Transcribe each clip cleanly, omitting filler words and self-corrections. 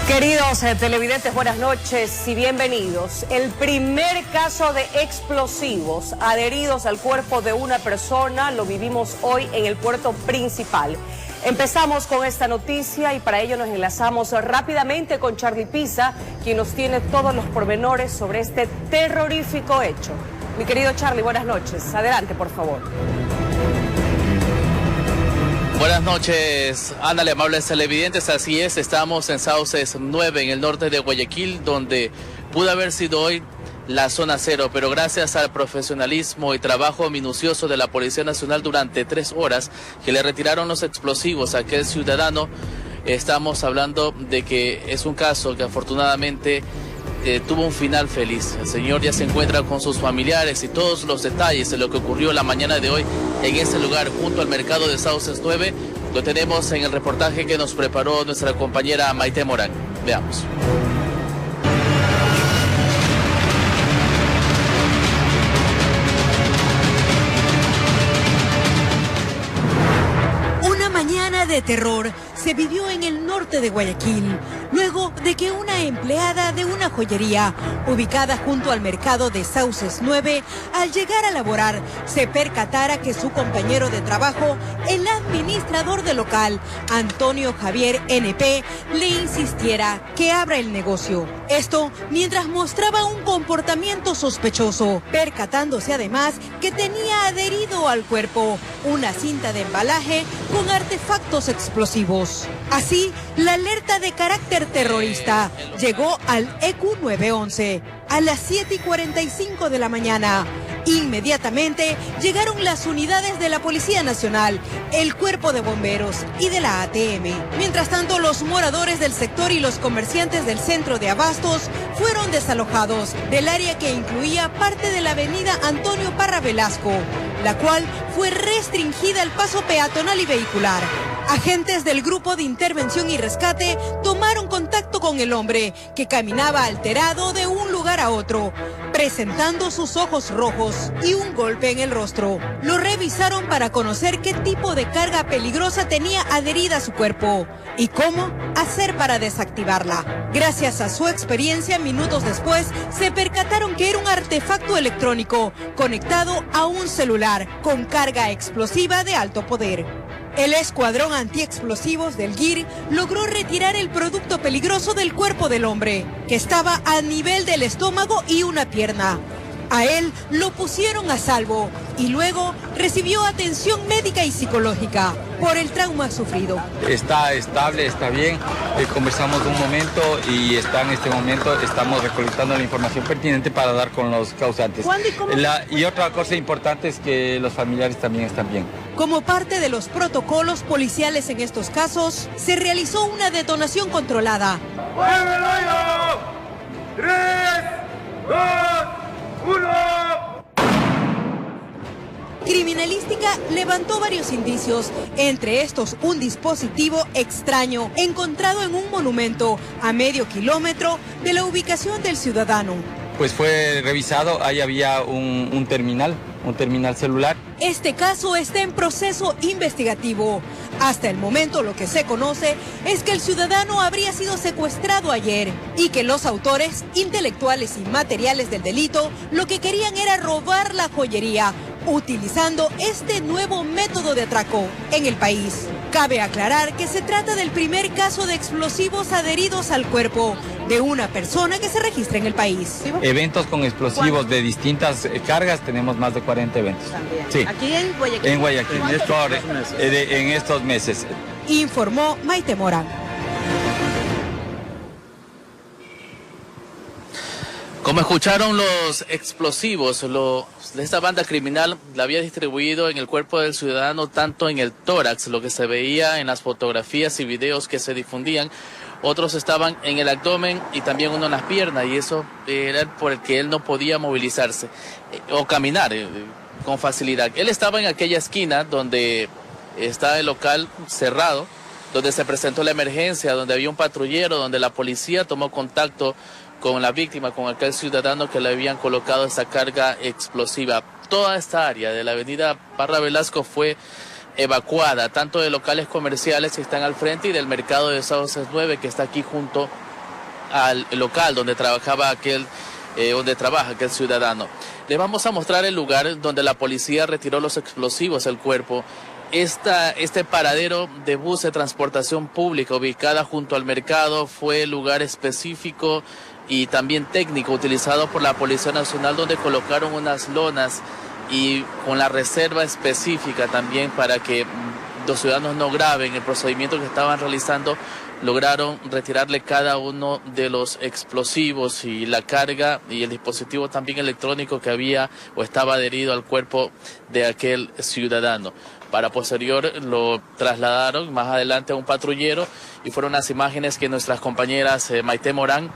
Queridos televidentes, buenas noches y bienvenidos. El primer caso de explosivos adheridos al cuerpo de una persona lo vivimos hoy en el puerto principal. Empezamos con esta noticia y para ello nos enlazamos rápidamente con Charlie Pisa, quien nos tiene todos los pormenores sobre este terrorífico hecho. Mi querido Charlie, buenas noches. Adelante, por favor. Buenas noches, ándale, amables televidentes, así es, estamos en Sauces 9, en el norte de Guayaquil, donde pudo haber sido hoy la zona cero, pero gracias al profesionalismo y trabajo minucioso de la Policía Nacional durante 3 horas que le retiraron los explosivos a aquel ciudadano, estamos hablando de que es un caso que afortunadamente tuvo un final feliz. El señor ya se encuentra con sus familiares y todos los detalles de lo que ocurrió la mañana de hoy en ese lugar junto al mercado de Sauces 9 lo tenemos en el reportaje que nos preparó nuestra compañera Maite Morán. Veamos. Una mañana de terror se vivió en el norte de Guayaquil, luego de que una empleada de una joyería ubicada junto al mercado de Sauces 9, al llegar a laborar, se percatara que su compañero de trabajo, el administrador del local, Antonio Javier NP, le insistiera que abra el negocio. Esto mientras mostraba un comportamiento sospechoso, percatándose además que tenía adherido al cuerpo una cinta de embalaje con artefactos explosivos. Así, la alerta de carácter terrorista llegó al EQ 911 a las 7:45 de la mañana. Inmediatamente llegaron las unidades de la Policía Nacional, el Cuerpo de Bomberos y de la ATM. Mientras tanto, los moradores del sector y los comerciantes del centro de abastos fueron desalojados del área que incluía parte de la avenida Antonio Parra Velasco, la cual fue restringida al paso peatonal y vehicular. Agentes del Grupo de Intervención y Rescate tomaron contacto con el hombre, que caminaba alterado de un lugar a otro, presentando sus ojos rojos y un golpe en el rostro. Lo revisaron para conocer qué tipo de carga peligrosa tenía adherida a su cuerpo y cómo hacer para desactivarla. Gracias a su experiencia, minutos después, se percataron que era un artefacto electrónico conectado a un celular con carga explosiva de alto poder. El escuadrón antiexplosivos del GIR logró retirar el producto peligroso del cuerpo del hombre, que estaba a nivel del estómago y una pierna. A él lo pusieron a salvo y luego recibió atención médica y psicológica por el trauma sufrido. Está estable, está bien. Conversamos un momento y en este momento estamos recolectando la información pertinente para dar con los causantes. Y otra cosa importante es que los familiares también están bien. Como parte de los protocolos policiales en estos casos, se realizó una detonación controlada. ¡Muévelo! 3, 2, 1. Criminalística levantó varios indicios, entre estos un dispositivo extraño encontrado en un monumento a medio kilómetro de la ubicación del ciudadano. Pues fue revisado, ahí había un terminal celular. Este caso está en proceso investigativo. Hasta el momento lo que se conoce es que el ciudadano habría sido secuestrado ayer y que los autores intelectuales y materiales del delito lo que querían era robar la joyería, utilizando este nuevo método de atraco en el país. Cabe aclarar que se trata del primer caso de explosivos adheridos al cuerpo de una persona que se registra en el país. Eventos con explosivos de distintas cargas, tenemos más de 40 eventos. También. Sí. ¿Aquí en Guayaquil? En Guayaquil, en estos meses. Informó Maite Morán. Como escucharon, los explosivos de esta banda criminal la había distribuido en el cuerpo del ciudadano, tanto en el tórax, lo que se veía en las fotografías y videos que se difundían. Otros estaban en el abdomen y también uno en las piernas, y eso era por el que él no podía movilizarse o caminar con facilidad. Él estaba en aquella esquina donde está el local cerrado, donde se presentó la emergencia, donde había un patrullero, donde la policía tomó contacto con la víctima, con aquel ciudadano que le habían colocado esa carga explosiva. Toda esta área de la avenida Parra Velasco fue evacuada, tanto de locales comerciales que están al frente y del mercado de Sauces 9 que está aquí junto al local donde trabaja aquel ciudadano. Les vamos a mostrar el lugar donde la policía retiró los explosivos del cuerpo. Este paradero de bus de transportación pública ubicada junto al mercado fue el lugar específico y también técnico utilizado por la Policía Nacional, donde colocaron unas lonas y con la reserva específica también para que los ciudadanos no graben el procedimiento que estaban realizando. Lograron retirarle cada uno de los explosivos y la carga y el dispositivo también electrónico que había o estaba adherido al cuerpo de aquel ciudadano. Para posterior lo trasladaron más adelante a un patrullero y fueron las imágenes que nuestras compañeras Maite Morán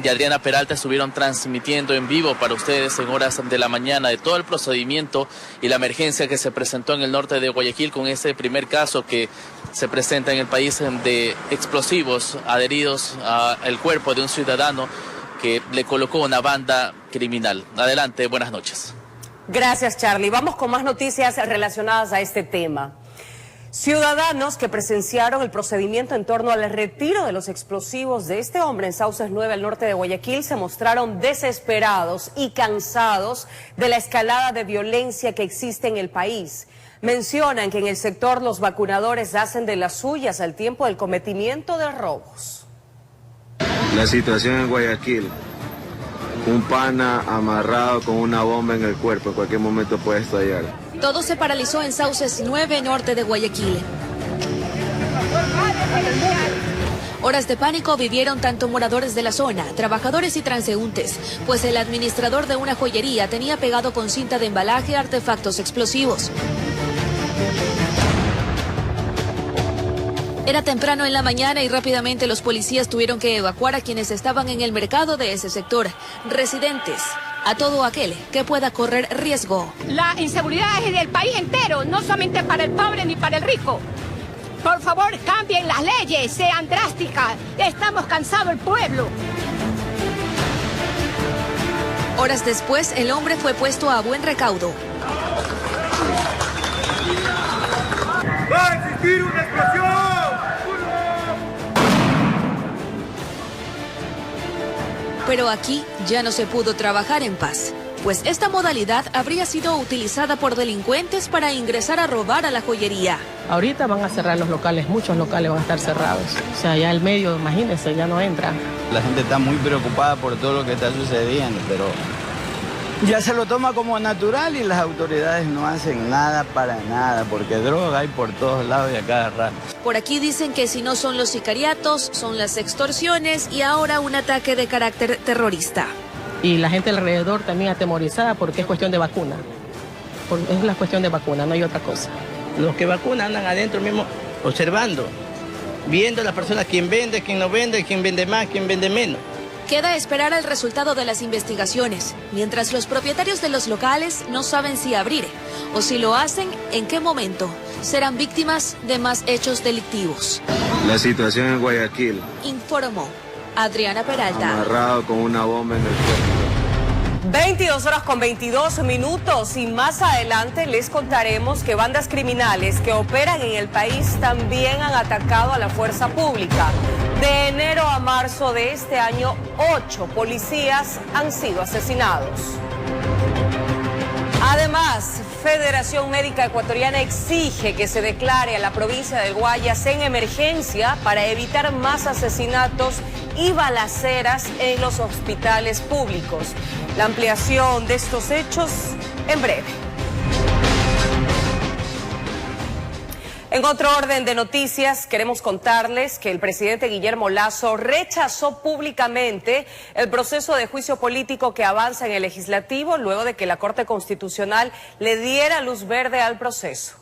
y Adriana Peralta estuvieron transmitiendo en vivo para ustedes en horas de la mañana de todo el procedimiento y la emergencia que se presentó en el norte de Guayaquil con este primer caso que se presenta en el país de explosivos adheridos al cuerpo de un ciudadano que le colocó una banda criminal. Adelante, buenas noches. Gracias, Charlie. Vamos con más noticias relacionadas a este tema. Ciudadanos que presenciaron el procedimiento en torno al retiro de los explosivos de este hombre en Sauces 9 al norte de Guayaquil se mostraron desesperados y cansados de la escalada de violencia que existe en el país. Mencionan que en el sector los vacunadores hacen de las suyas al tiempo del cometimiento de robos. La situación en Guayaquil, un pana amarrado con una bomba en el cuerpo, en cualquier momento puede estallar. Todo se paralizó en Sauces 9, norte de Guayaquil. Horas de pánico vivieron tanto moradores de la zona, trabajadores y transeúntes, pues el administrador de una joyería tenía pegado con cinta de embalaje artefactos explosivos. Era temprano en la mañana y rápidamente los policías tuvieron que evacuar a quienes estaban en el mercado de ese sector, residentes, a todo aquel que pueda correr riesgo. La inseguridad es del país entero, no solamente para el pobre ni para el rico. Por favor, cambien las leyes, sean drásticas. Estamos cansados el pueblo. Horas después, el hombre fue puesto a buen recaudo. ¡Va a existir una explosión! Pero aquí ya no se pudo trabajar en paz, pues esta modalidad habría sido utilizada por delincuentes para ingresar a robar a la joyería. Ahorita van a cerrar los locales, muchos locales van a estar cerrados. O sea, ya el medio, imagínense, ya no entra. La gente está muy preocupada por todo lo que está sucediendo, pero ya se lo toma como natural y las autoridades no hacen nada para nada, porque droga hay por todos lados y a cada rato. Por aquí dicen que si no son los sicariatos, son las extorsiones y ahora un ataque de carácter terrorista. Y la gente alrededor también atemorizada porque es cuestión de vacuna. Es la cuestión de vacuna, no hay otra cosa. Los que vacunan andan adentro mismo observando, viendo a las personas quién vende, quién no vende, quién vende más, quién vende menos. Queda esperar el resultado de las investigaciones, mientras los propietarios de los locales no saben si abrir o si lo hacen, en qué momento serán víctimas de más hechos delictivos. La situación en Guayaquil, Informó Adriana Peralta. amarrado con una bomba en el cuerpo. 22 horas con 22 minutos y más adelante les contaremos que bandas criminales que operan en el país también han atacado a la fuerza pública. De enero a marzo de este año, 8 policías han sido asesinados. Además, Federación Médica Ecuatoriana exige que se declare a la provincia del Guayas en emergencia para evitar más asesinatos y balaceras en los hospitales públicos. La ampliación de estos hechos en breve. En otro orden de noticias, queremos contarles que el presidente Guillermo Lasso rechazó públicamente el proceso de juicio político que avanza en el legislativo luego de que la Corte Constitucional le diera luz verde al proceso.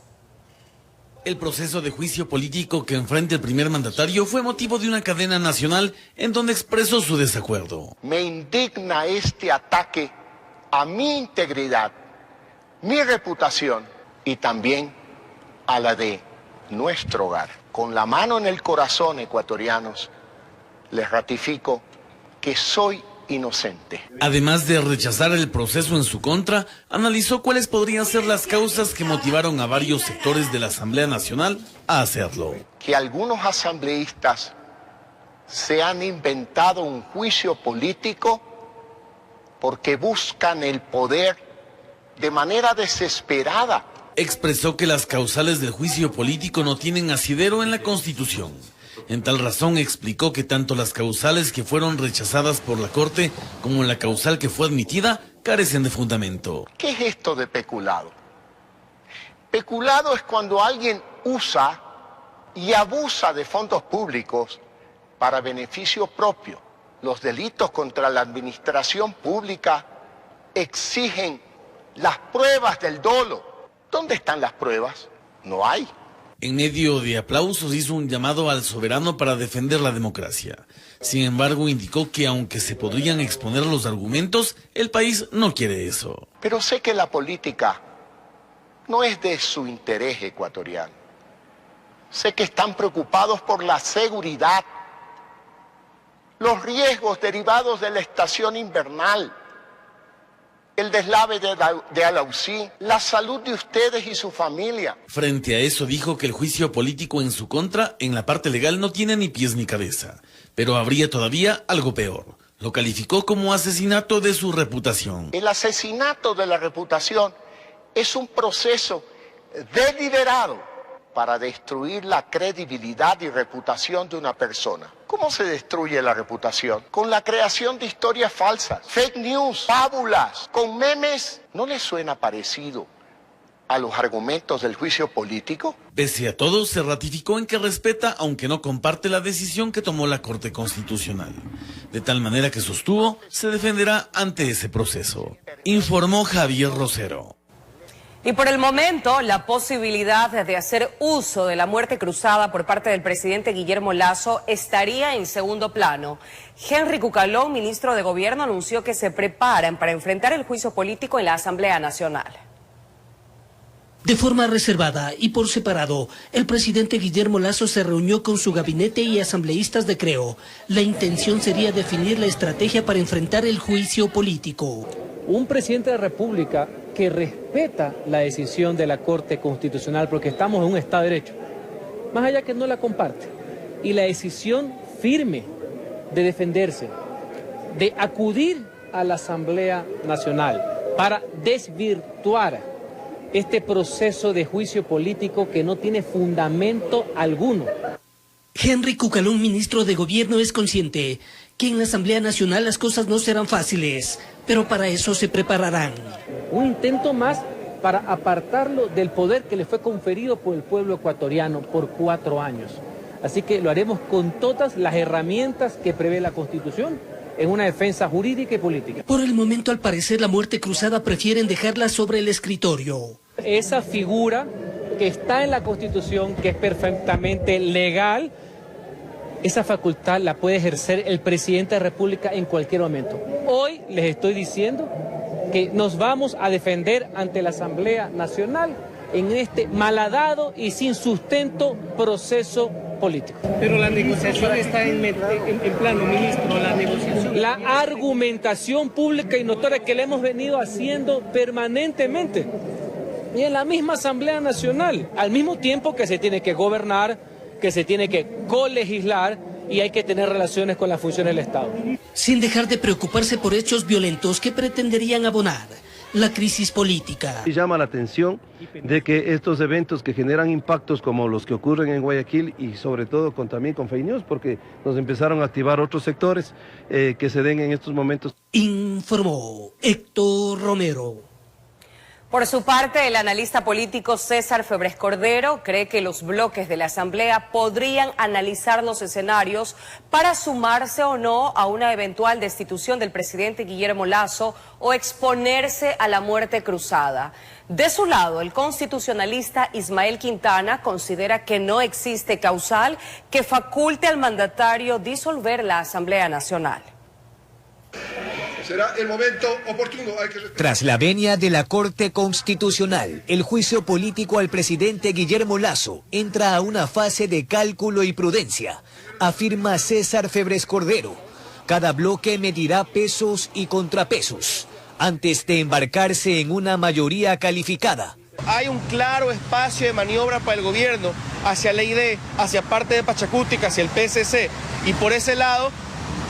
El proceso de juicio político que enfrenta el primer mandatario fue motivo de una cadena nacional en donde expresó su desacuerdo. Me indigna este ataque a mi integridad, mi reputación y también a la de nuestro hogar. Con la mano en el corazón, ecuatorianos, les ratifico que soy inocente. Además de rechazar el proceso en su contra, analizó cuáles podrían ser las causas que motivaron a varios sectores de la Asamblea Nacional a hacerlo. Que algunos asambleístas se han inventado un juicio político porque buscan el poder de manera desesperada. Expresó que las causales del juicio político no tienen asidero en la Constitución. En tal razón explicó que tanto las causales que fueron rechazadas por la Corte como la causal que fue admitida carecen de fundamento. ¿Qué es esto de peculado? Peculado es cuando alguien usa y abusa de fondos públicos para beneficio propio. Los delitos contra la administración pública exigen las pruebas del dolo. ¿Dónde están las pruebas? No hay. En medio de aplausos hizo un llamado al soberano para defender la democracia. Sin embargo, indicó que aunque se podrían exponer los argumentos, el país no quiere eso. Pero sé que la política no es de su interés ecuatoriano. Sé que están preocupados por la seguridad, los riesgos derivados de la estación invernal, el deslave de Alausí, la salud de ustedes y su familia. Frente a eso dijo que el juicio político en su contra, en la parte legal, no tiene ni pies ni cabeza. Pero habría todavía algo peor. Lo calificó como asesinato de su reputación. El asesinato de la reputación es un proceso deliberado para destruir la credibilidad y reputación de una persona. ¿Cómo se destruye la reputación? Con la creación de historias falsas, fake news, fábulas, con memes. ¿No les suena parecido a los argumentos del juicio político? Pese a todo, se ratificó en que respeta, aunque no comparte la decisión que tomó la Corte Constitucional. De tal manera que sostuvo, se defenderá ante ese proceso. Informó Javier Rosero. Y por el momento, la posibilidad de hacer uso de la muerte cruzada por parte del presidente Guillermo Lasso estaría en segundo plano. Henry Cucalón, ministro de Gobierno, anunció que se preparan para enfrentar el juicio político en la Asamblea Nacional. De forma reservada y por separado, el presidente Guillermo Lasso se reunió con su gabinete y asambleístas de Creo. La intención sería definir la estrategia para enfrentar el juicio político. Un presidente de la República que respeta la decisión de la Corte Constitucional, porque estamos en un Estado de Derecho, más allá que no la comparte, y la decisión firme de defenderse, de acudir a la Asamblea Nacional para desvirtuar este proceso de juicio político que no tiene fundamento alguno. Henry Cucalón, ministro de Gobierno, es consciente que en la Asamblea Nacional las cosas no serán fáciles, pero para eso se prepararán. Un intento más para apartarlo del poder que le fue conferido por el pueblo ecuatoriano por 4 años. Así que lo haremos con todas las herramientas que prevé la Constitución en una defensa jurídica y política. Por el momento, al parecer, la muerte cruzada prefieren dejarla sobre el escritorio. Esa figura que está en la Constitución, que es perfectamente legal, esa facultad la puede ejercer el presidente de la República en cualquier momento. Hoy les estoy diciendo que nos vamos a defender ante la Asamblea Nacional en este malhadado y sin sustento proceso político. Pero la negociación está en plano, ministro, la negociación. La argumentación pública y notoria que le hemos venido haciendo permanentemente y en la misma Asamblea Nacional, al mismo tiempo que se tiene que gobernar, que se tiene que colegislar y hay que tener relaciones con las funciones del Estado. Sin dejar de preocuparse por hechos violentos que pretenderían abonar la crisis política. Y llama la atención de que estos eventos que generan impactos como los que ocurren en Guayaquil y sobre todo también con fake news, porque nos empezaron a activar otros sectores que se den en estos momentos. Informó Héctor Romero. Por su parte, el analista político César Febres Cordero cree que los bloques de la Asamblea podrían analizar los escenarios para sumarse o no a una eventual destitución del presidente Guillermo Lasso o exponerse a la muerte cruzada. De su lado, el constitucionalista Ismael Quintana considera que no existe causal que faculte al mandatario disolver la Asamblea Nacional. Será el momento oportuno. Tras la venia de la Corte Constitucional, el juicio político al presidente Guillermo Lasso entra a una fase de cálculo y prudencia, afirma César Febres Cordero. Cada bloque medirá pesos y contrapesos antes de embarcarse en una mayoría calificada Hay un claro espacio de maniobra para el gobierno hacia la ID, hacia parte de Pachacútica, hacia el PSC, y por ese lado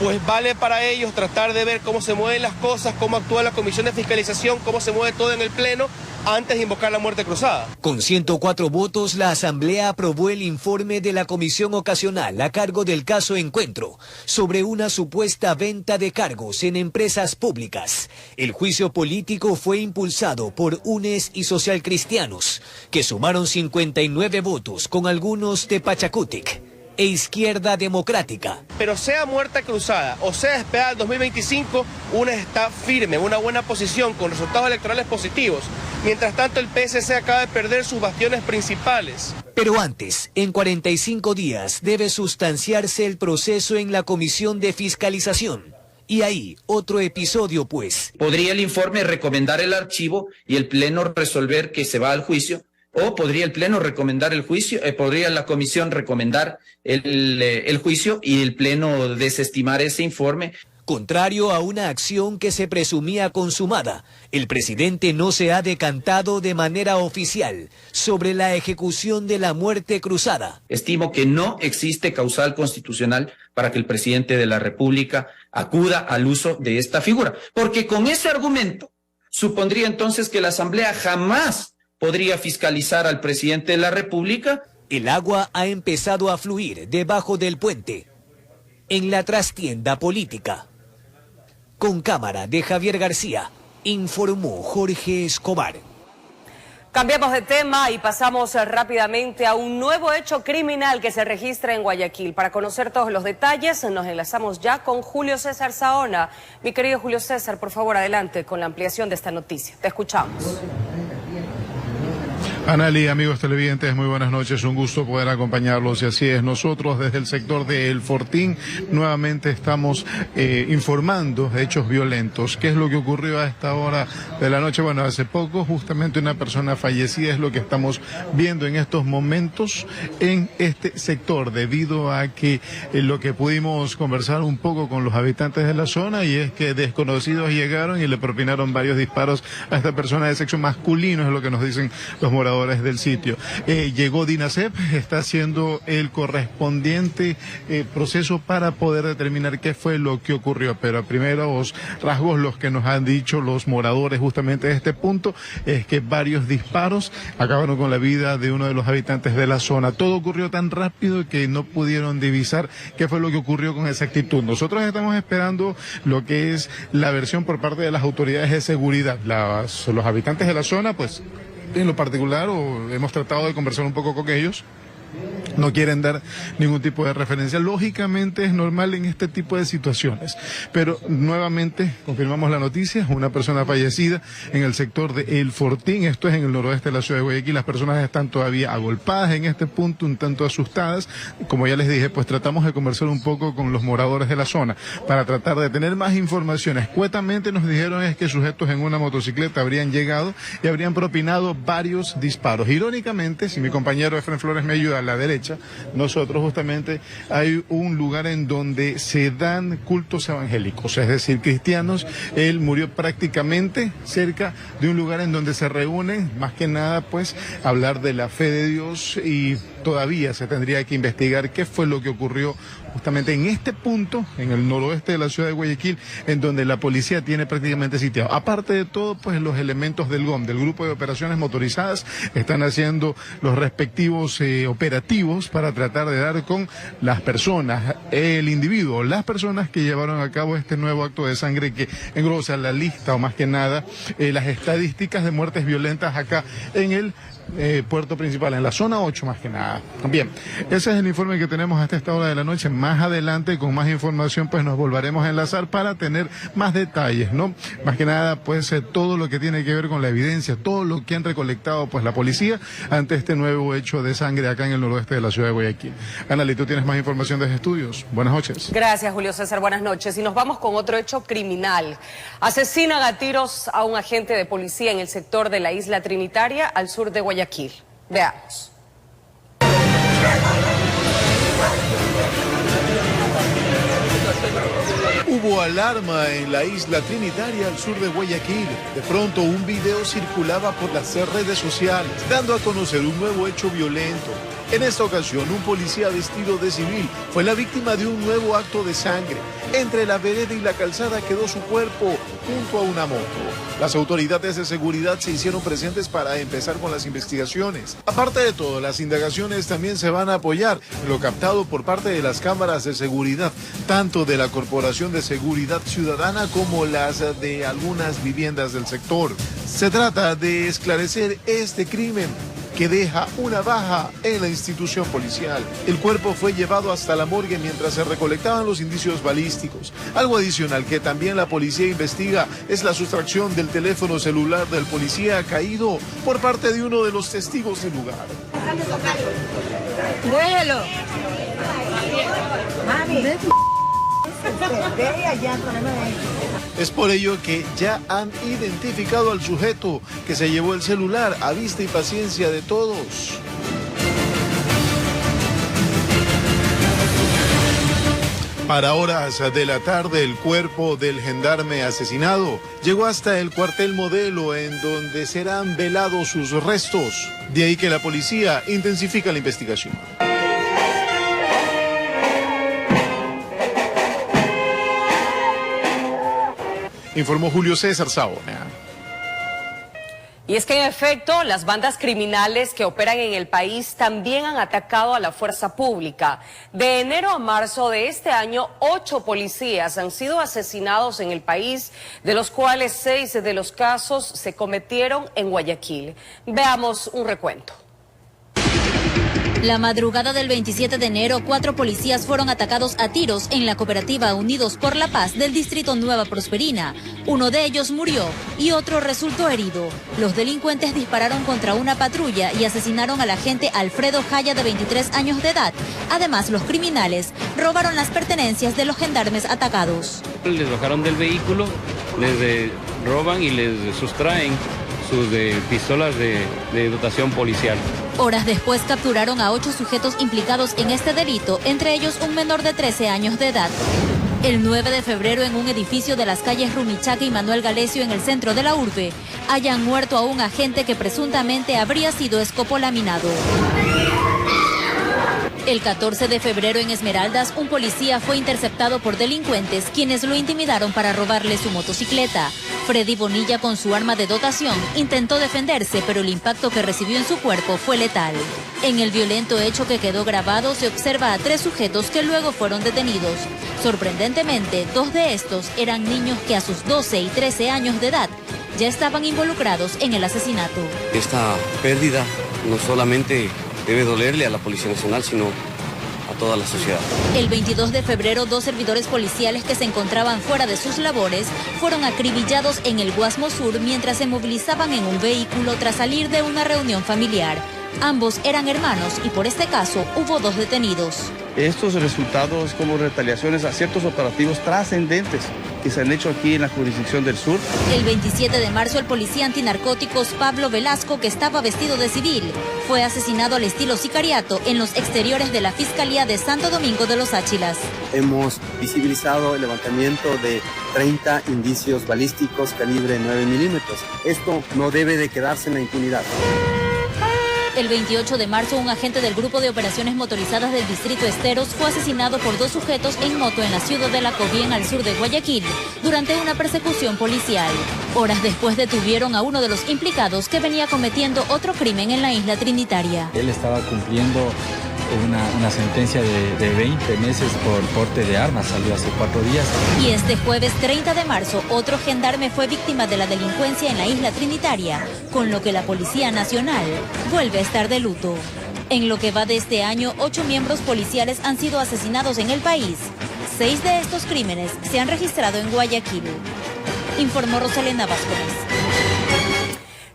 pues vale para ellos tratar de ver cómo se mueven las cosas, cómo actúa la comisión de fiscalización, cómo se mueve todo en el pleno antes de invocar la muerte cruzada. Con 104 votos, la Asamblea aprobó el informe de la Comisión Ocasional a cargo del caso Encuentro sobre una supuesta venta de cargos en empresas públicas. El juicio político fue impulsado por UNES y Socialcristianos, que sumaron 59 votos con algunos de Pachacútic e Izquierda Democrática. Pero sea muerte cruzada o sea esperada al 2025, UNES está firme, una buena posición con resultados electorales positivos. Mientras tanto, el PSC acaba de perder sus bastiones principales. Pero antes, en 45 días, debe sustanciarse el proceso en la Comisión de Fiscalización. Y ahí, otro episodio, pues. Podría el informe recomendar el archivo y el Pleno resolver que se va al juicio. O podría el Pleno recomendar el juicio, podría la Comisión recomendar el juicio y el Pleno desestimar ese informe. Contrario a una acción que se presumía consumada, el presidente no se ha decantado de manera oficial sobre la ejecución de la muerte cruzada. Estimo que no existe causal constitucional para que el presidente de la República acuda al uso de esta figura, porque con ese argumento supondría entonces que la Asamblea jamás podría fiscalizar al presidente de la República. El agua ha empezado a fluir debajo del puente, en la trastienda política. Con cámara de Javier García, informó Jorge Escobar. Cambiamos de tema y pasamos rápidamente a un nuevo hecho criminal que se registra en Guayaquil. Para conocer todos los detalles, nos enlazamos ya con Julio César Saona. Mi querido Julio César, por favor, adelante con la ampliación de esta noticia. Te escuchamos. Analí, amigos televidentes, muy buenas noches, un gusto poder acompañarlos, y así es, nosotros desde el sector de El Fortín nuevamente estamos informando de hechos violentos. ¿Qué es lo que ocurrió a esta hora de la noche? Bueno, hace poco justamente una persona fallecida es lo que estamos viendo en estos momentos en este sector, debido a que lo que pudimos conversar un poco con los habitantes de la zona, y es que desconocidos llegaron y le propinaron varios disparos a esta persona de sexo masculino, es lo que nos dicen los moradores del sitio. Llegó DINASEP, está haciendo el correspondiente proceso para poder determinar qué fue lo que ocurrió, pero a primeros rasgos los que nos han dicho los moradores justamente de este punto es que varios disparos acabaron con la vida de uno de los habitantes de la zona. Todo ocurrió tan rápido que no pudieron divisar qué fue lo que ocurrió con exactitud. Nosotros estamos esperando lo que es la versión por parte de las autoridades de seguridad. Los habitantes de la zona, pues, en lo particular, hemos tratado de conversar un poco con ellos, no quieren dar ningún tipo de referencia. Lógicamente es normal en este tipo de situaciones, pero nuevamente confirmamos la noticia, una persona fallecida en el sector de El Fortín, esto es en el noroeste de la ciudad de Guayaquil. Las personas están todavía agolpadas en este punto, un tanto asustadas. Como ya les dije, pues tratamos de conversar un poco con los moradores de la zona para tratar de tener más información. Escuetamente nos dijeron es que sujetos en una motocicleta habrían llegado y habrían propinado varios disparos. Irónicamente, si mi compañero Efren Flores me ayuda, a la derecha, nosotros justamente hay un lugar en donde se dan cultos evangélicos, es decir, cristianos. Él murió prácticamente cerca de un lugar en donde se reúnen, más que nada, pues, hablar de la fe de Dios, y todavía se tendría que investigar qué fue lo que ocurrió justamente en este punto, en el noroeste de la ciudad de Guayaquil, en donde la policía tiene prácticamente sitiado. Aparte de todo, pues los elementos del GOM, del Grupo de Operaciones Motorizadas, están haciendo los respectivos operativos para tratar de dar con las personas, el individuo, las personas que llevaron a cabo este nuevo acto de sangre que engrosa la lista, o más que nada, las estadísticas de muertes violentas acá en el puerto principal, en la zona 8 más que nada. Bien, ese es el informe que tenemos hasta esta hora de la noche. Más adelante, con más información, pues nos volveremos a enlazar para tener más detalles, ¿no? Más que nada, pues todo lo que tiene que ver con la evidencia, todo lo que han recolectado, pues la policía ante este nuevo hecho de sangre acá en el noroeste de la ciudad de Guayaquil. Analí, tú tienes más información desde estudios. Buenas noches. Gracias, Julio César. Buenas noches. Y nos vamos con otro hecho criminal. Asesinan a tiros a un agente de policía en el sector de la Isla Trinitaria, al sur de Guayaquil. Veamos. Hubo alarma en la isla Trinitaria al sur de Guayaquil. De pronto un video circulaba por las redes sociales, dando a conocer un nuevo hecho violento. En esta ocasión, un policía vestido de civil fue la víctima de un nuevo acto de sangre. Entre la vereda y la calzada quedó su cuerpo junto a una moto. Las autoridades de seguridad se hicieron presentes para empezar con las investigaciones. Aparte de todo, las indagaciones también se van a apoyar en lo captado por parte de las cámaras de seguridad, tanto de la Corporación de Seguridad Ciudadana como las de algunas viviendas del sector. Se trata de esclarecer este crimen que deja una baja en la institución policial. El cuerpo fue llevado hasta la morgue mientras se recolectaban los indicios balísticos. Algo adicional que también la policía investiga es la sustracción del teléfono celular del policía caído por parte de uno de los testigos del lugar. Déjelo. Mami, Es por ello que ya han identificado al sujeto que se llevó el celular, a vista y paciencia de todos. Para horas de la tarde, el cuerpo del gendarme asesinado llegó hasta el cuartel Modelo, en donde serán velados sus restos. De ahí que la policía intensifica la investigación. Informó Julio César Saona. Y es que en efecto, las bandas criminales que operan en el país también han atacado a la fuerza pública. De enero a marzo de este año, 8 policías han sido asesinados en el país, de los cuales 6 de los casos se cometieron en Guayaquil. Veamos un recuento. La madrugada del 27 de enero, 4 policías fueron atacados a tiros en la cooperativa Unidos por la Paz del distrito Nueva Prosperina. Uno de ellos murió y otro resultó herido. Los delincuentes dispararon contra una patrulla y asesinaron al agente Alfredo Jaya, de 23 años de edad. Además, los criminales robaron las pertenencias de los gendarmes atacados. Les bajaron del vehículo, les roban y les sustraen sus pistolas de dotación policial. Horas después capturaron a 8 sujetos implicados en este delito, entre ellos un menor de 13 años de edad. El 9 de febrero, en un edificio de las calles Rumichaca y Manuel Galecio, en el centro de la urbe, hayan muerto a un agente que presuntamente habría sido escopolaminado. El 14 de febrero, en Esmeraldas, un policía fue interceptado por delincuentes, quienes lo intimidaron para robarle su motocicleta. Freddy Bonilla, con su arma de dotación, intentó defenderse, pero el impacto que recibió en su cuerpo fue letal. En el violento hecho que quedó grabado, se observa a 3 sujetos que luego fueron detenidos. Sorprendentemente, 2 de estos eran niños que a sus 12 y 13 años de edad ya estaban involucrados en el asesinato. Esta pérdida no solamente debe dolerle a la Policía Nacional, sino a toda la sociedad. El 22 de febrero, 2 servidores policiales que se encontraban fuera de sus labores fueron acribillados en el Guasmo Sur mientras se movilizaban en un vehículo tras salir de una reunión familiar. Ambos eran hermanos y por este caso hubo 2 detenidos. Estos resultados como retaliaciones a ciertos operativos trascendentes que se han hecho aquí en la jurisdicción del sur. El 27 de marzo, el policía antinarcóticos Pablo Velasco, que estaba vestido de civil, fue asesinado al estilo sicariato en los exteriores de la Fiscalía de Santo Domingo de los Áchilas. Hemos visibilizado el levantamiento de 30 indicios balísticos calibre 9 milímetros. Esto no debe de quedarse en la impunidad. El 28 de marzo, un agente del Grupo de Operaciones Motorizadas del Distrito Esteros fue asesinado por 2 sujetos en moto en la ciudad de La Cobien, al sur de Guayaquil, durante una persecución policial. Horas después detuvieron a uno de los implicados, que venía cometiendo otro crimen en la isla Trinitaria. Él estaba cumpliendo una sentencia de 20 meses por porte de armas, salió hace 4 días. Y este jueves 30 de marzo, otro gendarme fue víctima de la delincuencia en la isla Trinitaria, con lo que la Policía Nacional vuelve a estar de luto. En lo que va de este año, 8 miembros policiales han sido asesinados en el país. 6 de estos crímenes se han registrado en Guayaquil, informó Rosalena Vázquez.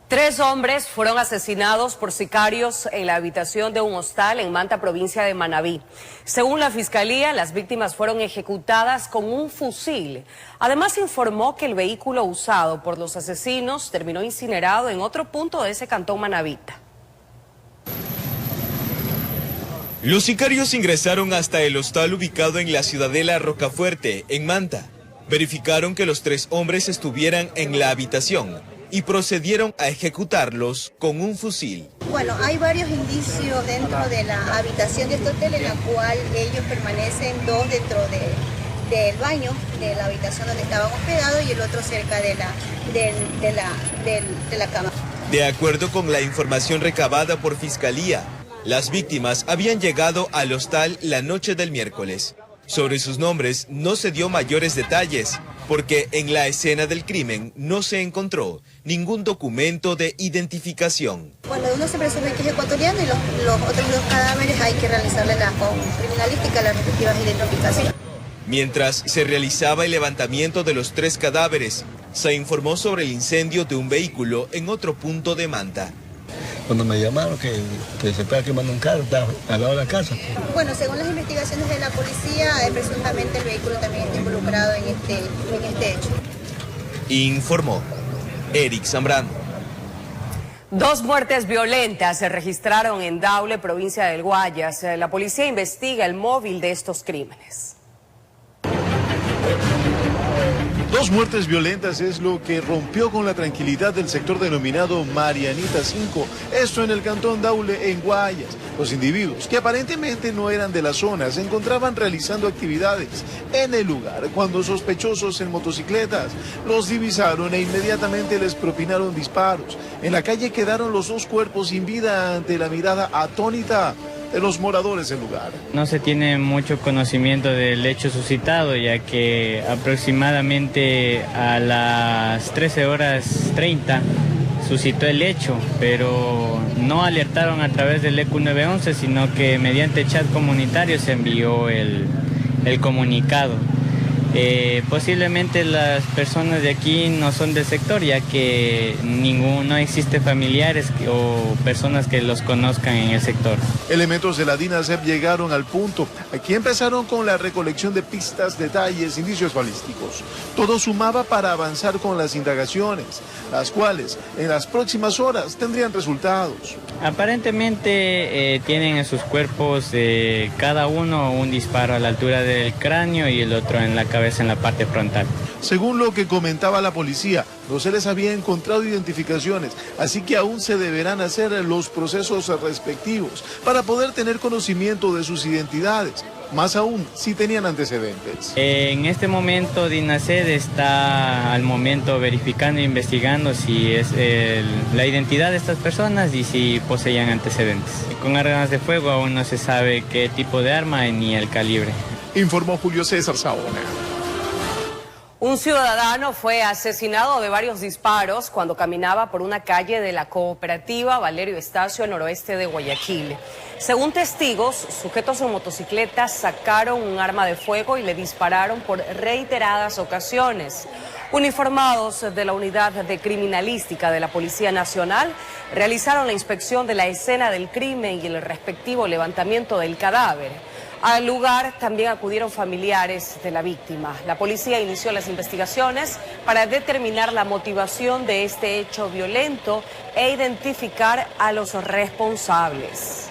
3 hombres fueron asesinados por sicarios en la habitación de un hostal en Manta, provincia de Manabí. Según la Fiscalía, las víctimas fueron ejecutadas con un fusil. Además, informó que el vehículo usado por los asesinos terminó incinerado en otro punto de ese cantón manabita. Los sicarios ingresaron hasta el hostal ubicado en la ciudadela Rocafuerte, en Manta. verificaron que los 3 hombres estuvieran en la habitación y procedieron a ejecutarlos con un fusil. Bueno, hay varios indicios dentro de la habitación de este hotel en la cual ellos permanecen, 2 dentro del baño de la habitación donde estaban hospedados y el otro cerca de la cama. De acuerdo con la información recabada por Fiscalía, las víctimas habían llegado al hostal la noche del miércoles. Sobre sus nombres no se dio mayores detalles, porque en la escena del crimen no se encontró ningún documento de identificación. Bueno, uno se presume que es ecuatoriano y los otros 2 cadáveres hay que realizarle con criminalística las respectivas identificaciones. Mientras se realizaba el levantamiento de los 3 cadáveres, se informó sobre el incendio de un vehículo en otro punto de Manta. Cuando me llamaron que se estaba quemando un carro, estaba al lado de la casa. Bueno, según las investigaciones de la policía, presuntamente el vehículo también está involucrado en este hecho. Informó Eric Zambrano. 2 muertes violentas se registraron en Daule, provincia del Guayas. La policía investiga el móvil de estos crímenes. 2 muertes violentas es lo que rompió con la tranquilidad del sector denominado Marianita 5, esto en el cantón Daule, en Guayas. Los individuos, que aparentemente no eran de la zona, se encontraban realizando actividades en el lugar cuando sospechosos en motocicletas los divisaron e inmediatamente les propinaron disparos. En la calle quedaron los 2 cuerpos sin vida ante la mirada atónita de los moradores del lugar. No se tiene mucho conocimiento del hecho suscitado, ya que aproximadamente a las 13:30 suscitó el hecho, pero no alertaron a través del EQ 911, sino que mediante chat comunitario se envió el comunicado. Posiblemente las personas de aquí no son del sector, ya que no existe familiares o personas que los conozcan en el sector. Elementos de la DINASEP llegaron al punto. Aquí empezaron con la recolección de pistas, detalles, indicios balísticos. Todo sumaba para avanzar con las indagaciones, las cuales en las próximas horas tendrían resultados. Aparentemente tienen en sus cuerpos cada uno un disparo a la altura del cráneo y el otro en la cabeza, en la parte frontal. Según lo que comentaba la policía, no se les había encontrado identificaciones, así que aún se deberán hacer los procesos respectivos para poder tener conocimiento de sus identidades, más aún si tenían antecedentes. En este momento DINASED está al momento verificando e investigando si es la identidad de estas personas y si poseían antecedentes. Con armas de fuego aún no se sabe qué tipo de arma ni el calibre. Informó Julio César Saona. Un ciudadano fue asesinado de varios disparos cuando caminaba por una calle de la cooperativa Valerio Estacio, al noroeste de Guayaquil. Según testigos, sujetos en motocicletas sacaron un arma de fuego y le dispararon por reiteradas ocasiones. Uniformados de la Unidad de Criminalística de la Policía Nacional realizaron la inspección de la escena del crimen y el respectivo levantamiento del cadáver. Al lugar también acudieron familiares de la víctima. La policía inició las investigaciones para determinar la motivación de este hecho violento e identificar a los responsables.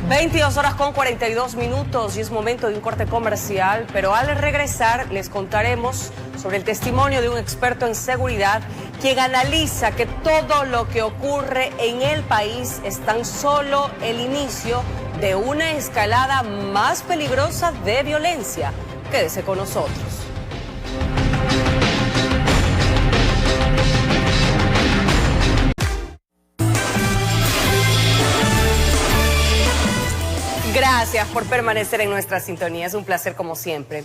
22:42 y es momento de un corte comercial, pero al regresar les contaremos sobre el testimonio de un experto en seguridad quien analiza que todo lo que ocurre en el país es tan solo el inicio de una escalada más peligrosa de violencia. Quédese con nosotros. Gracias por permanecer en nuestra sintonía, es un placer como siempre.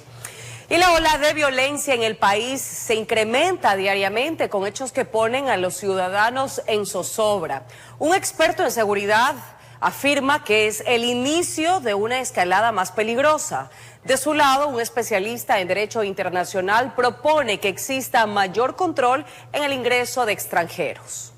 Y la ola de violencia en el país se incrementa diariamente con hechos que ponen a los ciudadanos en zozobra. Un experto en seguridad afirma que es el inicio de una escalada más peligrosa. De su lado, un especialista en derecho internacional propone que exista mayor control en el ingreso de extranjeros.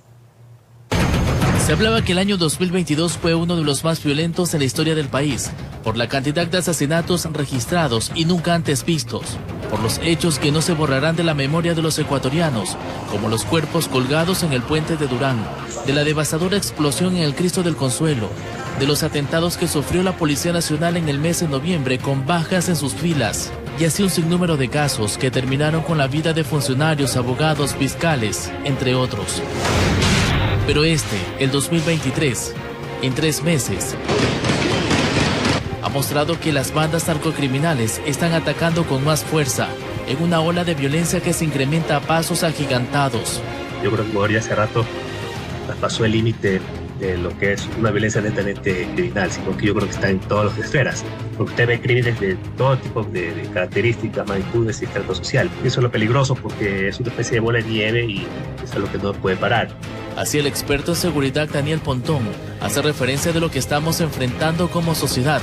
Se hablaba que el año 2022 fue uno de los más violentos en la historia del país, por la cantidad de asesinatos registrados y nunca antes vistos, por los hechos que no se borrarán de la memoria de los ecuatorianos, como los cuerpos colgados en el puente de Durán, de la devastadora explosión en el Cristo del Consuelo, de los atentados que sufrió la Policía Nacional en el mes de noviembre con bajas en sus filas, y así un sinnúmero de casos que terminaron con la vida de funcionarios, abogados, fiscales, entre otros. Pero el 2023, en 3 meses, ha mostrado que las bandas narcocriminales están atacando con más fuerza en una ola de violencia que se incrementa a pasos agigantados. Yo creo que Ecuador ya hace rato pasó el límite de lo que es una violencia netamente criminal, sino que yo creo que está en todas las esferas, porque usted ve crímenes de todo tipo de características, magnitudes y estrato social. Eso es lo peligroso porque es una especie de bola de nieve y eso es lo que no puede parar. Así el experto en seguridad Daniel Pontón hace referencia de lo que estamos enfrentando como sociedad.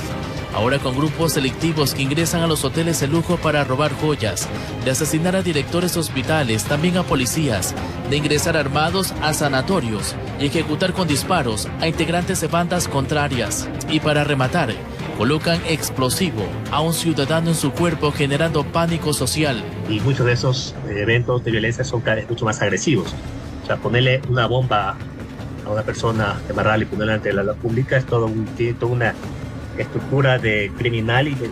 Ahora con grupos delictivos que ingresan a los hoteles de lujo para robar joyas, de asesinar a directores de hospitales, también a policías, de ingresar armados a sanatorios y ejecutar con disparos a integrantes de bandas contrarias. Y para rematar, colocan explosivo a un ciudadano en su cuerpo generando pánico social. Y muchos de esos eventos de violencia son cada vez mucho más agresivos. O sea, ponerle una bomba a una persona, amarrarla y ponerla ante la luz pública es toda una estructura de criminal y de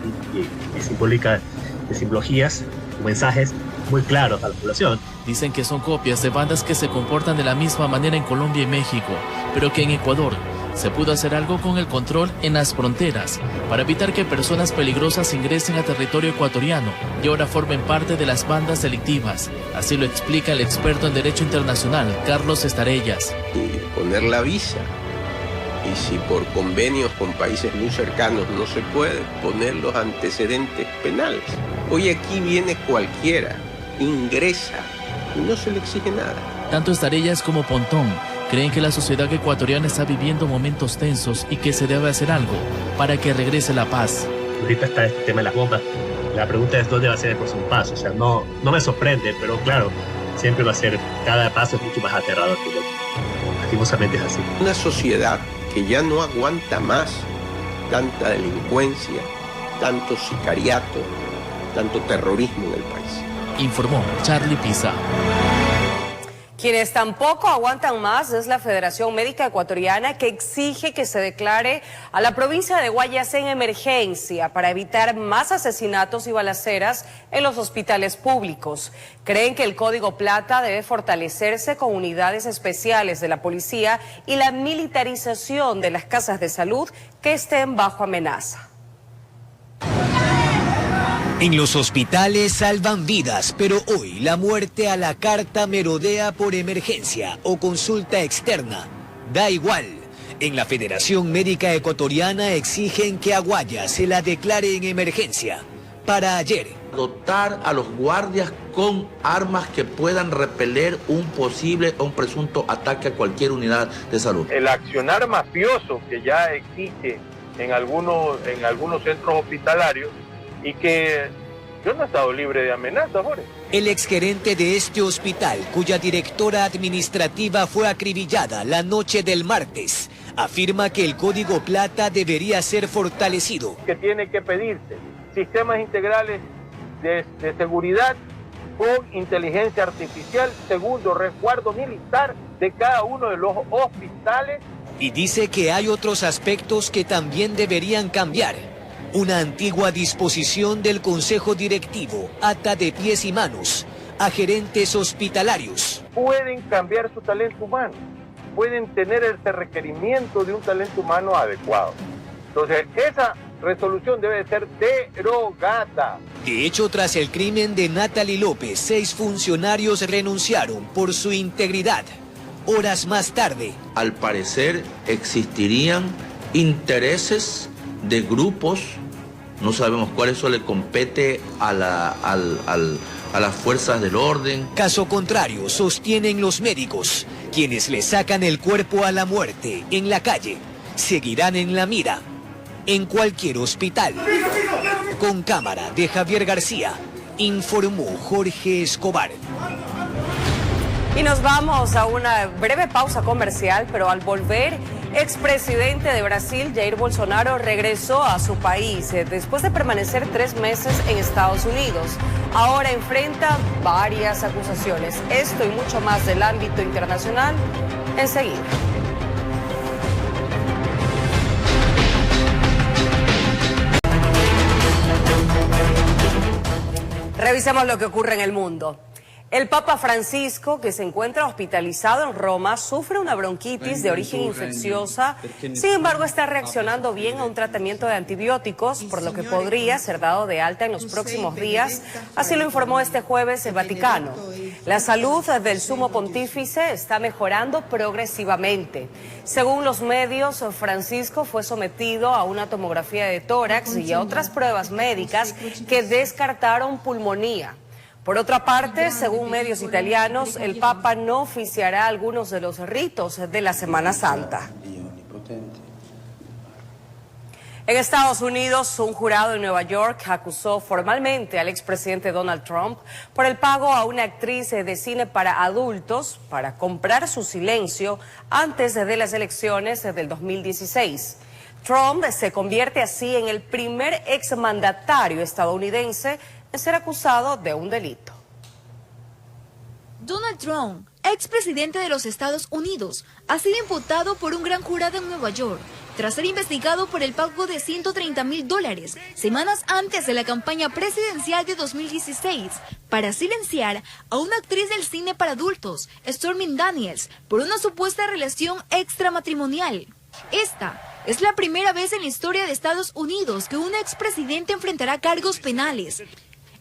simbólica, de simbologías, mensajes muy claros a la población. Dicen que son copias de bandas que se comportan de la misma manera en Colombia y México, pero que en Ecuador se pudo hacer algo con el control en las fronteras para evitar que personas peligrosas ingresen a territorio ecuatoriano y ahora formen parte de las bandas delictivas. Así lo explica el experto en Derecho Internacional, Carlos Estarellas. Y poner la visa. Y si por convenios con países muy cercanos no se puede, poner los antecedentes penales. Hoy aquí viene cualquiera, ingresa y no se le exige nada. Tanto Estarellas como Pontón creen que la sociedad ecuatoriana está viviendo momentos tensos y que se debe hacer algo para que regrese la paz. Ahorita está este tema de las bombas. La pregunta es dónde va a ser el próximo paso. O sea, no me sorprende, pero claro, siempre va a ser, cada paso es mucho más aterrador que el otro. Lastimosamente es así. Una sociedad que ya no aguanta más tanta delincuencia, tanto sicariato, tanto terrorismo en el país. Informó Charlie Pisa. Quienes tampoco aguantan más es la Federación Médica Ecuatoriana, que exige que se declare a la provincia de Guayas en emergencia para evitar más asesinatos y balaceras en los hospitales públicos. Creen que el Código Plata debe fortalecerse con unidades especiales de la policía y la militarización de las casas de salud que estén bajo amenaza. En los hospitales salvan vidas, pero hoy la muerte a la carta merodea por emergencia o consulta externa. Da igual. En la Federación Médica Ecuatoriana exigen que a Guayas se la declare en emergencia. Para ayer, dotar a los guardias con armas que puedan repeler un posible o un presunto ataque a cualquier unidad de salud. El accionar mafioso que ya existe en algunos centros hospitalarios y que yo no he estado libre de amenazas, Jorge. El exgerente de este hospital, cuya directora administrativa fue acribillada la noche del martes, afirma que el Código Plata debería ser fortalecido. Que tiene que pedirse sistemas integrales de seguridad con inteligencia artificial. Segundo, resguardo militar de cada uno de los hospitales. Y dice que hay otros aspectos que también deberían cambiar. Una antigua disposición del Consejo Directivo ata de pies y manos a gerentes hospitalarios. Pueden cambiar su talento humano, pueden tener ese requerimiento de un talento humano adecuado. Entonces, esa resolución debe ser derogada. De hecho, tras el crimen de Natalie López, 6 funcionarios renunciaron por su integridad. Horas más tarde, al parecer existirían intereses de grupos, no sabemos cuál, eso le compete a las fuerzas del orden. Caso contrario, sostienen los médicos, quienes le sacan el cuerpo a la muerte en la calle, seguirán en la mira, en cualquier hospital. Con cámara de Javier García, informó Jorge Escobar. Y nos vamos a una breve pausa comercial, pero al volver, expresidente de Brasil, Jair Bolsonaro, regresó a su país después de permanecer 3 meses en Estados Unidos. Ahora enfrenta varias acusaciones. Esto y mucho más del ámbito internacional, enseguida. Revisemos lo que ocurre en el mundo. El Papa Francisco, que se encuentra hospitalizado en Roma, sufre una bronquitis de origen infecciosa. Sin embargo, está reaccionando bien a un tratamiento de antibióticos, por lo que podría ser dado de alta en los próximos días. Así lo informó este jueves el Vaticano. La salud del sumo pontífice está mejorando progresivamente. Según los medios, Francisco fue sometido a una tomografía de tórax y a otras pruebas médicas que descartaron pulmonía. Por otra parte, según medios italianos, el Papa no oficiará algunos de los ritos de la Semana Santa. En Estados Unidos, un jurado en Nueva York acusó formalmente al expresidente Donald Trump por el pago a una actriz de cine para adultos para comprar su silencio antes de las elecciones del 2016. Trump se convierte así en el primer exmandatario estadounidense en ser acusado de un delito. Donald Trump, expresidente de los Estados Unidos, ha sido imputado por un gran jurado en Nueva York tras ser investigado por el pago de $130,000 semanas antes de la campaña presidencial de 2016 para silenciar a una actriz del cine para adultos, Stormy Daniels, por una supuesta relación extramatrimonial. Esta es la primera vez en la historia de Estados Unidos que un expresidente enfrentará cargos penales.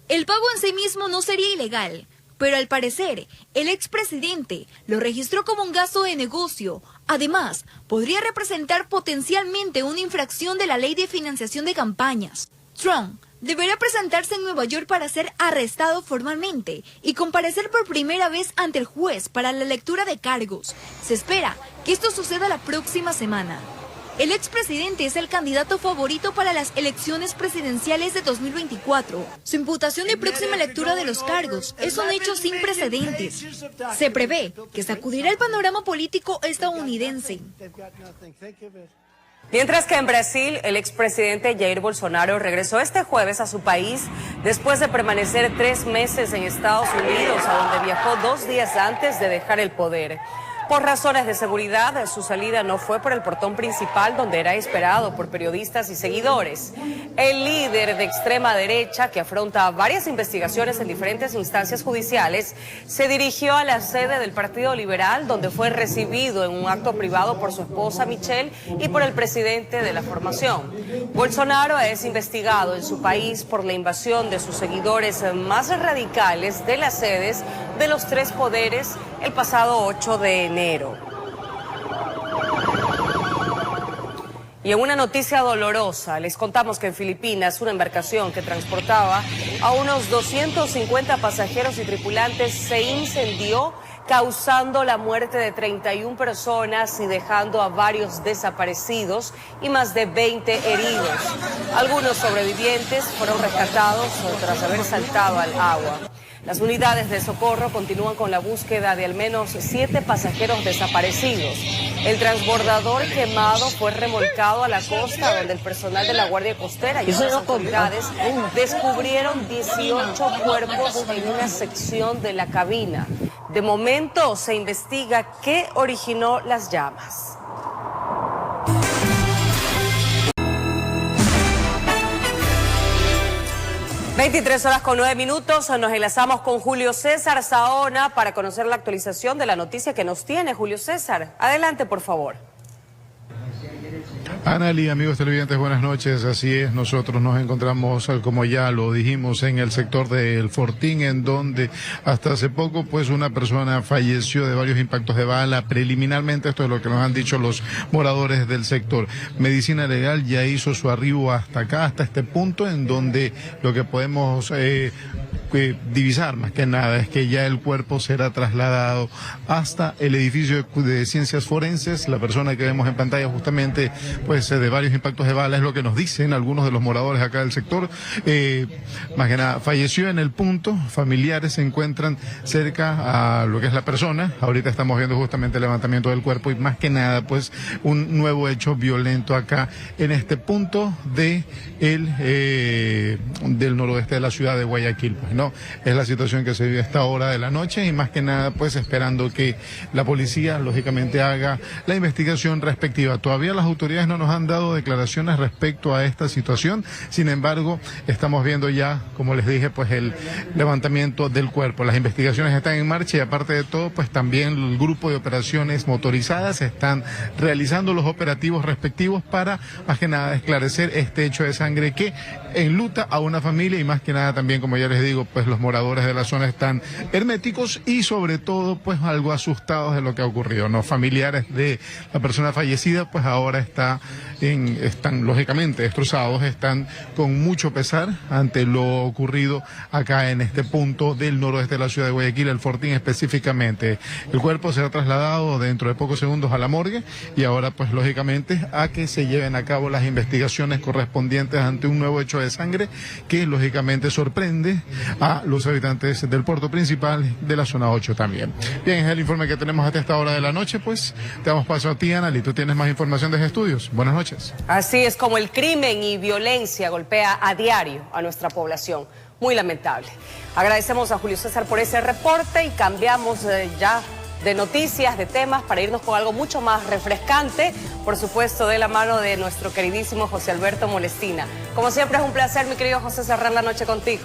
El pago en sí mismo no sería ilegal, pero al parecer, el expresidente lo registró como un gasto de negocio. Además, podría representar potencialmente una infracción de la ley de financiación de campañas. Trump deberá presentarse en Nueva York para ser arrestado formalmente y comparecer por primera vez ante el juez para la lectura de cargos. Se espera que esto suceda la próxima semana. El expresidente es el candidato favorito para las elecciones presidenciales de 2024. Su imputación y próxima lectura de los cargos es un hecho sin precedentes. Se prevé que sacudirá el panorama político estadounidense. Mientras que en Brasil, el expresidente Jair Bolsonaro regresó este jueves a su país después de permanecer 3 meses en Estados Unidos, a donde viajó 2 días antes de dejar el poder. Por razones de seguridad, su salida no fue por el portón principal, donde era esperado por periodistas y seguidores. El líder de extrema derecha, que afronta varias investigaciones en diferentes instancias judiciales, se dirigió a la sede del Partido Liberal, donde fue recibido en un acto privado por su esposa Michelle y por el presidente de la formación. Bolsonaro es investigado en su país por la invasión de sus seguidores más radicales de las sedes de los 3 poderes el pasado 8 de enero. Y en una noticia dolorosa, les contamos que en Filipinas una embarcación que transportaba a unos 250 pasajeros y tripulantes se incendió, causando la muerte de 31 personas y dejando a varios desaparecidos y más de 20 heridos. Algunos sobrevivientes fueron rescatados tras haber saltado al agua. Las unidades de socorro continúan con la búsqueda de al menos 7 pasajeros desaparecidos. El transbordador quemado fue remolcado a la costa, donde el personal de la Guardia Costera y otras autoridades descubrieron 18 cuerpos en una sección de la cabina. De momento se investiga qué originó las llamas. 23:09. Nos enlazamos con Julio César Saona para conocer la actualización de la noticia que nos tiene. Julio César, adelante, por favor. Analí, amigos televidentes, buenas noches. Así es, nosotros nos encontramos, como ya lo dijimos, en el sector del Fortín, en donde hasta hace poco, pues, una persona falleció de varios impactos de bala. Preliminarmente, esto es lo que nos han dicho los moradores del sector. Medicina Legal ya hizo su arribo hasta acá, hasta este punto, en donde lo que podemos divisar más que nada es que ya el cuerpo será trasladado hasta el edificio de ciencias forenses. La persona que vemos en pantalla justamente, pues, de varios impactos de bala, es lo que nos dicen algunos de los moradores acá del sector. Más que nada, falleció en el punto. Familiares se encuentran cerca a lo que es la persona. Ahorita estamos viendo justamente el levantamiento del cuerpo y más que nada, pues, un nuevo hecho violento acá en este punto del noroeste de la ciudad de Guayaquil, pues, ¿no? bueno, es la situación que se vive a esta hora de la noche y más que nada pues esperando que la policía lógicamente haga la investigación respectiva. Todavía las autoridades no nos han dado declaraciones respecto a esta situación, sin embargo estamos viendo ya, como les dije, pues el levantamiento del cuerpo. Las investigaciones están en marcha y aparte de todo pues también el grupo de operaciones motorizadas están realizando los operativos respectivos para más que nada esclarecer este hecho de sangre que enluta a una familia y más que nada también, como ya les digo, pues los moradores de la zona están herméticos y sobre todo pues algo asustados de lo que ha ocurrido, ¿no? Familiares de la persona fallecida pues ahora están lógicamente destrozados, están con mucho pesar ante lo ocurrido acá en este punto del noroeste de la ciudad de Guayaquil, el Fortín específicamente. El cuerpo será trasladado dentro de pocos segundos a la morgue y ahora pues lógicamente a que se lleven a cabo las investigaciones correspondientes ante un nuevo hecho de sangre que lógicamente sorprende a los habitantes del puerto principal de la zona 8 también. Bien, es el informe que tenemos hasta esta hora de la noche, pues te damos paso a ti, Anali. Tú tienes más información desde estudios. Buenas noches. Así es como el crimen y violencia golpea a diario a nuestra población. Muy lamentable. Agradecemos a Julio César por ese reporte y cambiamos ya de noticias, de temas, para irnos con algo mucho más refrescante, por supuesto de la mano de nuestro queridísimo José Alberto Molestina. Como siempre es un placer, mi querido José, cerrar la noche contigo.